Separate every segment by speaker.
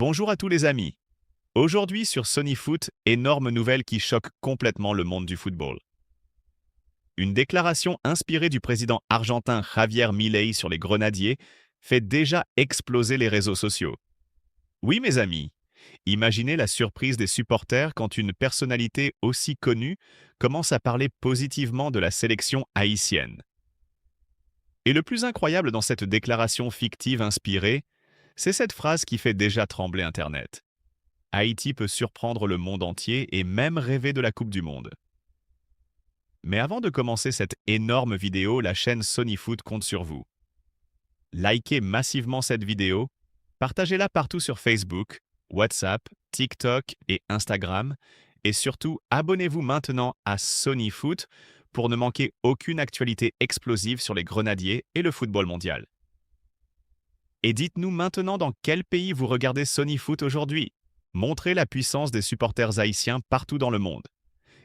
Speaker 1: Bonjour à tous les amis. Aujourd'hui sur Sony Foot, énorme nouvelle qui choque complètement le monde du football. Une déclaration inspirée du président argentin Javier Milei sur les Grenadiers fait déjà exploser les réseaux sociaux. Oui mes amis, imaginez la surprise des supporters quand une personnalité aussi connue commence à parler positivement de la sélection haïtienne. Et le plus incroyable dans cette déclaration fictive inspirée, c'est cette phrase qui fait déjà trembler Internet. Haïti peut surprendre le monde entier et même rêver de la Coupe du Monde. Mais avant de commencer cette énorme vidéo, la chaîne Sony Foot compte sur vous. Likez massivement cette vidéo, partagez-la partout sur Facebook, WhatsApp, TikTok et Instagram, et surtout abonnez-vous maintenant à Sony Foot pour ne manquer aucune actualité explosive sur les Grenadiers et le football mondial. Et dites-nous maintenant dans quel pays vous regardez Sony Foot aujourd'hui. Montrez la puissance des supporters haïtiens partout dans le monde.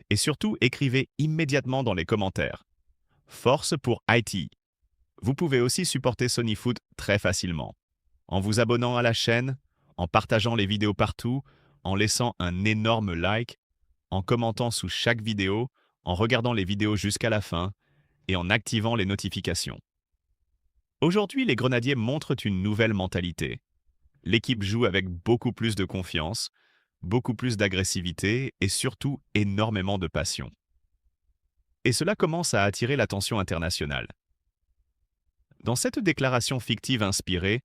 Speaker 1: Et surtout, écrivez immédiatement dans les commentaires. Force pour Haïti. Vous pouvez aussi supporter Sony Foot très facilement. En vous abonnant à la chaîne, en partageant les vidéos partout, en laissant un énorme like, en commentant sous chaque vidéo, en regardant les vidéos jusqu'à la fin et en activant les notifications. Aujourd'hui, les Grenadiers montrent une nouvelle mentalité. L'équipe joue avec beaucoup plus de confiance, beaucoup plus d'agressivité et surtout énormément de passion. Et cela commence à attirer l'attention internationale. Dans cette déclaration fictive inspirée,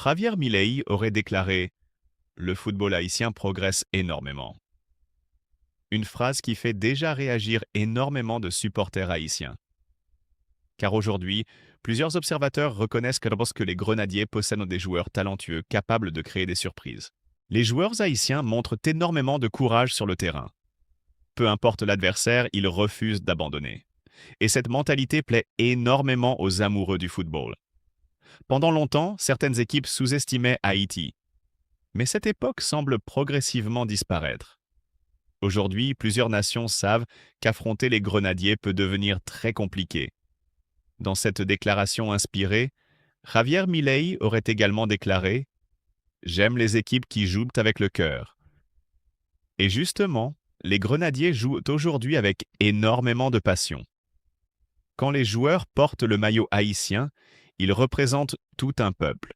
Speaker 1: Javier Milei aurait déclaré « Le football haïtien progresse énormément ». Une phrase qui fait déjà réagir énormément de supporters haïtiens. Car aujourd'hui, plusieurs observateurs reconnaissent que les Grenadiers possèdent des joueurs talentueux capables de créer des surprises. Les joueurs haïtiens montrent énormément de courage sur le terrain. Peu importe l'adversaire, ils refusent d'abandonner. Et cette mentalité plaît énormément aux amoureux du football. Pendant longtemps, certaines équipes sous-estimaient Haïti. Mais cette époque semble progressivement disparaître. Aujourd'hui, plusieurs nations savent qu'affronter les Grenadiers peut devenir très compliqué. Dans cette déclaration inspirée, Javier Milei aurait également déclaré « J'aime les équipes qui jouent avec le cœur ». Et justement, les Grenadiers jouent aujourd'hui avec énormément de passion. Quand les joueurs portent le maillot haïtien, ils représentent tout un peuple.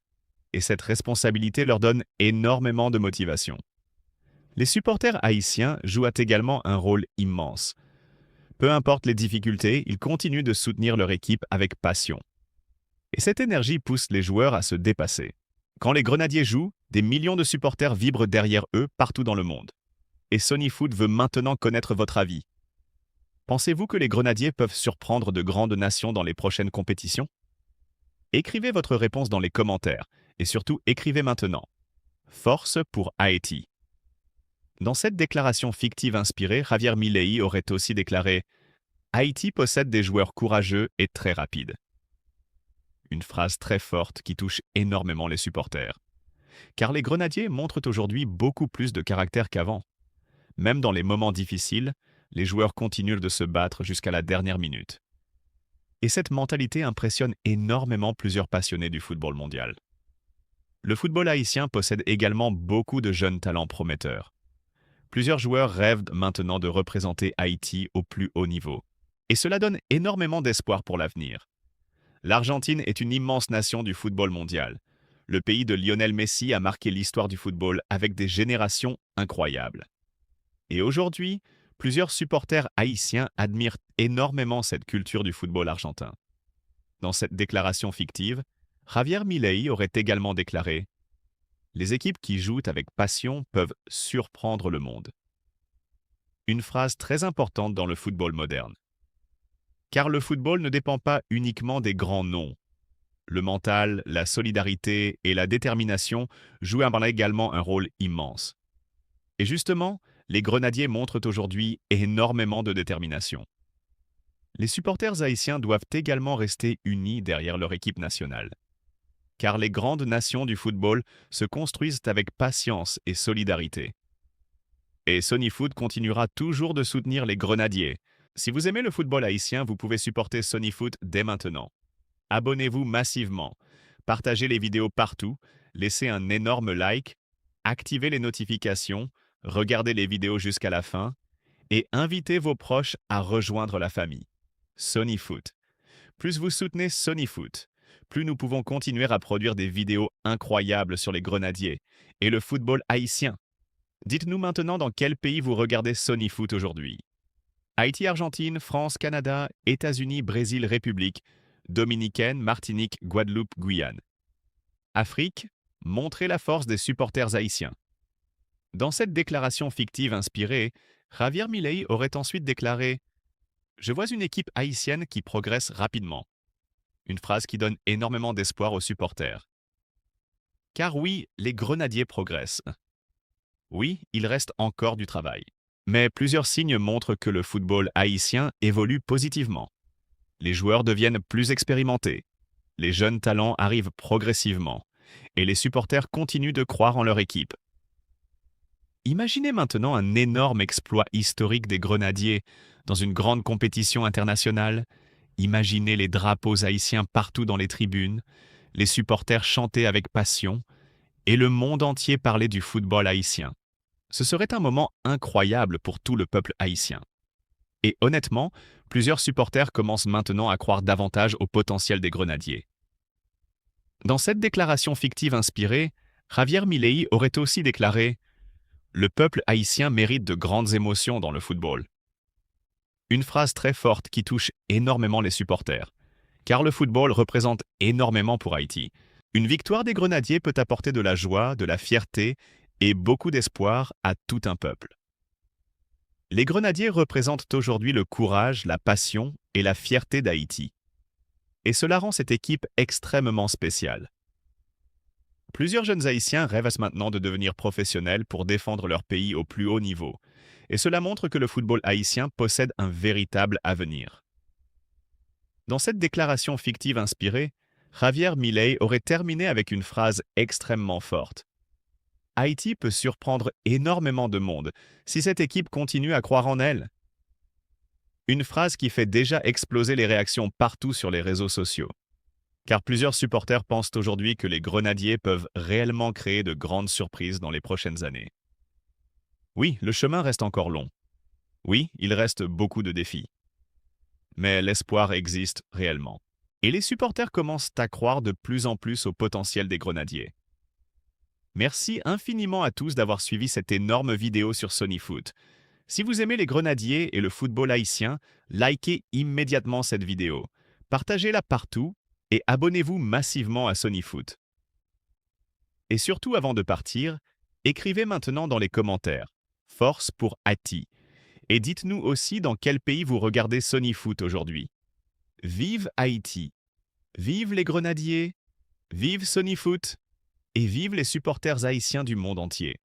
Speaker 1: Et cette responsabilité leur donne énormément de motivation. Les supporters haïtiens jouent également un rôle immense. Peu importe les difficultés, ils continuent de soutenir leur équipe avec passion. Et cette énergie pousse les joueurs à se dépasser. Quand les Grenadiers jouent, des millions de supporters vibrent derrière eux partout dans le monde. Et Sony Foot veut maintenant connaître votre avis. Pensez-vous que les Grenadiers peuvent surprendre de grandes nations dans les prochaines compétitions? Écrivez votre réponse dans les commentaires et surtout écrivez maintenant. Force pour Haïti. Dans cette déclaration fictive inspirée, Javier Milei aurait aussi déclaré « Haïti possède des joueurs courageux et très rapides ». Une phrase très forte qui touche énormément les supporters. Car les Grenadiers montrent aujourd'hui beaucoup plus de caractère qu'avant. Même dans les moments difficiles, les joueurs continuent de se battre jusqu'à la dernière minute. Et cette mentalité impressionne énormément plusieurs passionnés du football mondial. Le football haïtien possède également beaucoup de jeunes talents prometteurs. Plusieurs joueurs rêvent maintenant de représenter Haïti au plus haut niveau. Et cela donne énormément d'espoir pour l'avenir. L'Argentine est une immense nation du football mondial. Le pays de Lionel Messi a marqué l'histoire du football avec des générations incroyables. Et aujourd'hui, plusieurs supporters haïtiens admirent énormément cette culture du football argentin. Dans cette déclaration fictive, Javier Milei aurait également déclaré « Les équipes qui jouent avec passion peuvent surprendre le monde ». Une phrase très importante dans le football moderne. Car le football ne dépend pas uniquement des grands noms. Le mental, la solidarité et la détermination jouent également un rôle immense. Et justement, les Grenadiers montrent aujourd'hui énormément de détermination. Les supporters haïtiens doivent également rester unis derrière leur équipe nationale. Car les grandes nations du football se construisent avec patience et solidarité. Et Sony Foot continuera toujours de soutenir les Grenadiers. Si vous aimez le football haïtien, vous pouvez supporter Sony Foot dès maintenant. Abonnez-vous massivement, partagez les vidéos partout, laissez un énorme like activez les notifications, regardez les vidéos jusqu'à la fin et invitez vos proches à rejoindre la famille. Sonyfoot. Plus vous soutenez Sonyfoot, plus nous pouvons continuer à produire des vidéos incroyables sur les grenadiers et le football haïtien. Dites-nous maintenant dans quel pays vous regardez Sonyfoot aujourd'hui. Haïti, Argentine, France, Canada, États-Unis, Brésil, République, Dominicaine, Martinique, Guadeloupe, Guyane. Afrique, montrez la force des supporters haïtiens. Dans cette déclaration fictive inspirée, Javier Milei aurait ensuite déclaré « Je vois une équipe haïtienne qui progresse rapidement ». Une phrase qui donne énormément d'espoir aux supporters. Car oui, les grenadiers progressent. Oui, il reste encore du travail. Mais plusieurs signes montrent que le football haïtien évolue positivement. Les joueurs deviennent plus expérimentés. Les jeunes talents arrivent progressivement. Et les supporters continuent de croire en leur équipe. Imaginez maintenant un énorme exploit historique des grenadiers dans une grande compétition internationale. Imaginez les drapeaux haïtiens partout dans les tribunes, les supporters chanter avec passion et le monde entier parler du football haïtien. Ce serait un moment incroyable pour tout le peuple haïtien. Et honnêtement, plusieurs supporters commencent maintenant à croire davantage au potentiel des grenadiers. Dans cette déclaration fictive inspirée, Javier Milei aurait aussi déclaré « Le peuple haïtien mérite de grandes émotions dans le football ». Une phrase très forte qui touche énormément les supporters, car le football représente énormément pour Haïti. Une victoire des grenadiers peut apporter de la joie, de la fierté et beaucoup d'espoir à tout un peuple. Les grenadiers représentent aujourd'hui le courage, la passion et la fierté d'Haïti. Et cela rend cette équipe extrêmement spéciale. Plusieurs jeunes Haïtiens rêvent maintenant de devenir professionnels pour défendre leur pays au plus haut niveau. Et cela montre que le football haïtien possède un véritable avenir. Dans cette déclaration fictive inspirée, Javier Milei aurait terminé avec une phrase extrêmement forte. Haïti peut surprendre énormément de monde si cette équipe continue à croire en elle. Une phrase qui fait déjà exploser les réactions partout sur les réseaux sociaux. Car plusieurs supporters pensent aujourd'hui que les grenadiers peuvent réellement créer de grandes surprises dans les prochaines années. Oui, le chemin reste encore long. Oui, il reste beaucoup de défis. Mais l'espoir existe réellement. Et les supporters commencent à croire de plus en plus au potentiel des grenadiers. Merci infiniment à tous d'avoir suivi cette énorme vidéo sur Sonyfoot. Si vous aimez les grenadiers et le football haïtien, likez immédiatement cette vidéo, partagez-la partout et abonnez-vous massivement à Sonyfoot. Et surtout, avant de partir, écrivez maintenant dans les commentaires « Force pour Haïti » et dites-nous aussi dans quel pays vous regardez Sonyfoot aujourd'hui. Vive Haïti! Vive les grenadiers! Vive Sonyfoot! Et vive les supporters haïtiens du monde entier!